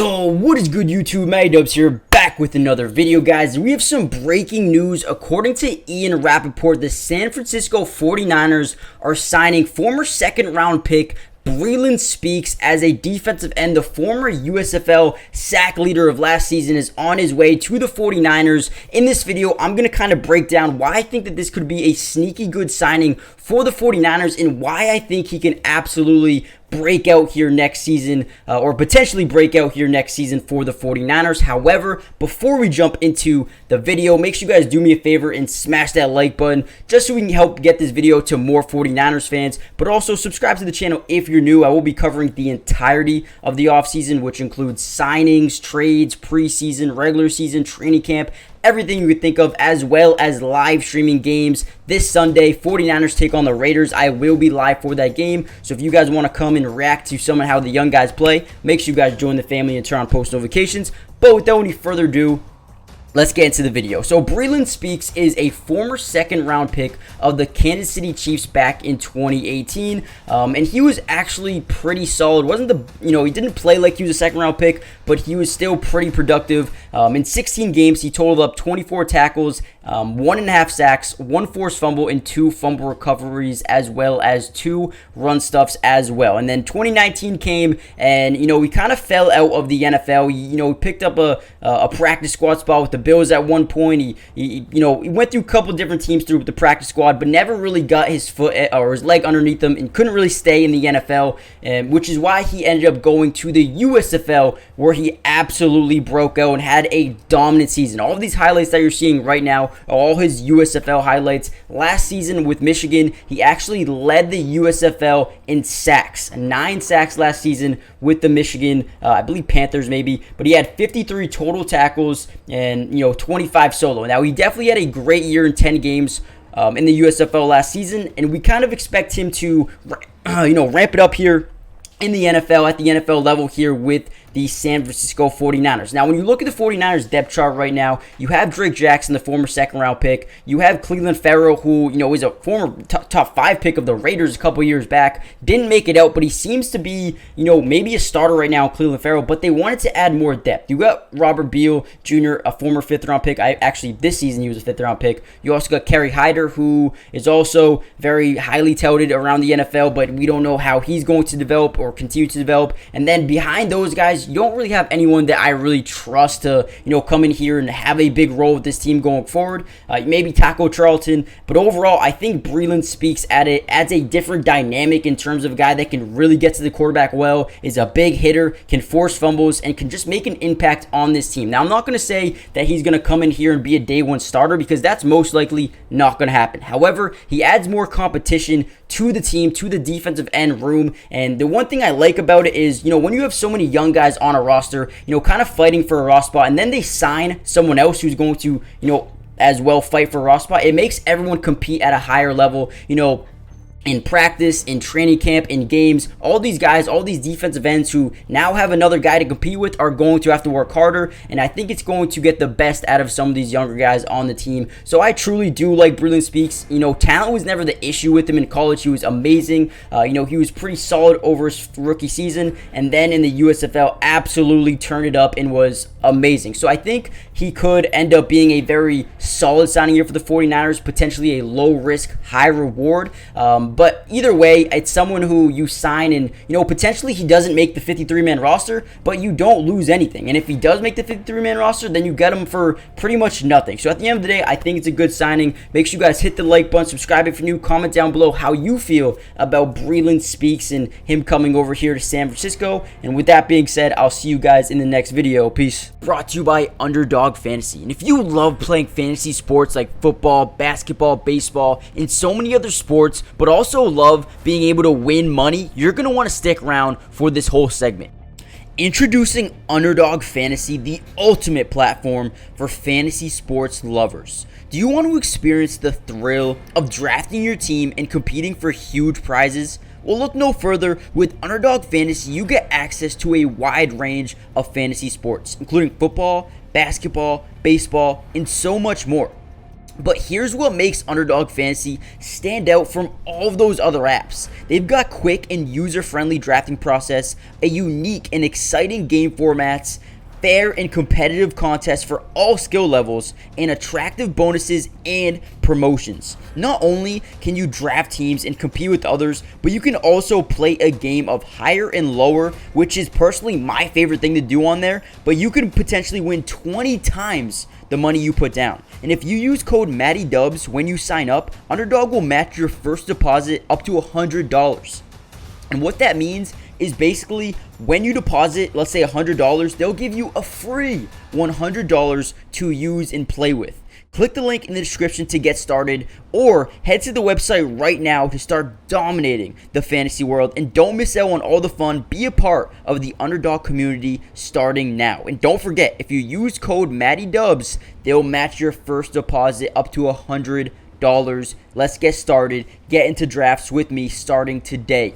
Yo, what is good YouTube? Matty Dubs here, back with another video, guys. We have some breaking news. According to Ian Rappaport, the San Francisco 49ers are signing former second-round pick Breeland Speaks as a defensive end. The former USFL sack leader of last season is on his way to the 49ers. In this video, I'm going to kind of break down why I think that this could be a sneaky good signing for the 49ers and why I think he can absolutely break out here next season, or potentially break out here next season for the 49ers. However, before we jump into the video, make sure you guys do me a favor and smash that like button just so we can help get this video to more 49ers fans, but also subscribe to the channel if you're new. I will be covering the entirety of the offseason, which includes signings, trades, preseason, regular season, training camp, everything you could think of, as well as live streaming games. This Sunday, 49ers take on the Raiders. I will be live for that game, so if you guys want to come and react to some of how the young guys play, make sure you guys join the family and turn on post notifications. But without any further ado, let's get into the video. So Breeland Speaks is a former second-round pick of the Kansas City Chiefs back in 2018, and he was actually pretty solid. He didn't play like he was a second-round pick, but he was still pretty productive. In 16 games, he totaled up 24 tackles, 1.5 sacks, 1 forced fumble, and 2 fumble recoveries, as well as 2 run stuffs as well. And then 2019 came, and he kind of fell out of the NFL. He picked up a practice squad spot with the Bills at one point. He went through a couple different teams through the practice squad, but never really got his foot or his leg underneath him and couldn't really stay in the NFL, which is why he ended up going to the USFL, where he absolutely broke out and had a dominant season. All of these highlights that you're seeing right now are all his USFL highlights. Last season with Michigan, he actually led the USFL in sacks. 9 sacks last season with the Michigan, I believe Panthers maybe, but he had 53 total tackles and 25 solo. Now, he definitely had a great year in 10 games in the USFL last season, and we kind of expect him to ramp it up here in the NFL, at the NFL level here with the San Francisco 49ers. Now, when you look at the 49ers depth chart right now, you have Drake Jackson, the former second-round pick. You have Cleveland Farrell, who, is a former top 5 pick of the Raiders a couple years back. Didn't make it out, but he seems to be, maybe a starter right now in Cleveland Farrell, but they wanted to add more depth. You got Robert Beal Jr., a former 5th-round pick. This season he was a 5th-round pick. You also got Kerry Hyder, who is also very highly touted around the NFL, but we don't know how he's going to develop or continue to develop. And then behind those guys, you don't really have anyone that I really trust to, come in here and have a big role with this team going forward. Maybe Taco Charlton, but overall, I think Breeland Speaks adds a different dynamic in terms of a guy that can really get to the quarterback well, is a big hitter, can force fumbles, and can just make an impact on this team. Now, I'm not going to say that he's going to come in here and be a day one starter, because that's most likely not going to happen. However, he adds more competition to the team, to the defensive end room, and the one thing I like about it is, when you have so many young guys on a roster, kind of fighting for a roster spot, and then they sign someone else who's going to, as well fight for a roster spot, it makes everyone compete at a higher level, in practice, in training camp, in games. All these guys, all these defensive ends who now have another guy to compete with are going to have to work harder, and I think it's going to get the best out of some of these younger guys on the team. So I truly do like Breeland Speaks. Talent was never the issue with him in college. He was amazing. He was pretty solid over his rookie season, and then in the USFL absolutely turned it up and was amazing. So I think he could end up being a very solid signing here for the 49ers, potentially a low risk, high reward. But either way, it's someone who you sign and, potentially he doesn't make the 53-man roster, but you don't lose anything. And if he does make the 53-man roster, then you get him for pretty much nothing. So at the end of the day, I think it's a good signing. Make sure you guys hit the like button, subscribe if you're new, comment down below how you feel about Breeland Speaks and him coming over here to San Francisco. And with that being said, I'll see you guys in the next video. Peace. Brought to you by Underdog Fantasy. And if you love playing fantasy sports like football, basketball, baseball, and so many other sports, but also love being able to win money, you're going to want to stick around for this whole segment. Introducing Underdog Fantasy, the ultimate platform for fantasy sports lovers. Do you want to experience the thrill of drafting your team and competing for huge prizes? Well, look no further. With Underdog Fantasy, you get access to a wide range of fantasy sports, including football, basketball, baseball, and so much more. But here's what makes Underdog Fantasy stand out from all of those other apps. They've got quick and user-friendly drafting process, a unique and exciting game formats, fair and competitive contests for all skill levels, and attractive bonuses and promotions. Not only can you draft teams and compete with others, but you can also play a game of higher and lower, which is personally my favorite thing to do on there, but you can potentially win 20 times the money you put down. And if you use code MattyDubs when you sign up, Underdog will match your first deposit up to $100. And what that means is basically when you deposit, let's say $100, they'll give you a free $100 to use and play with. Click the link in the description to get started, or head to the website right now to start dominating the fantasy world. And don't miss out on all the fun. Be a part of the Underdog community starting now. And don't forget, if you use code MattyDubs, they'll match your first deposit up to $100. Let's get started. Get into drafts with me starting today.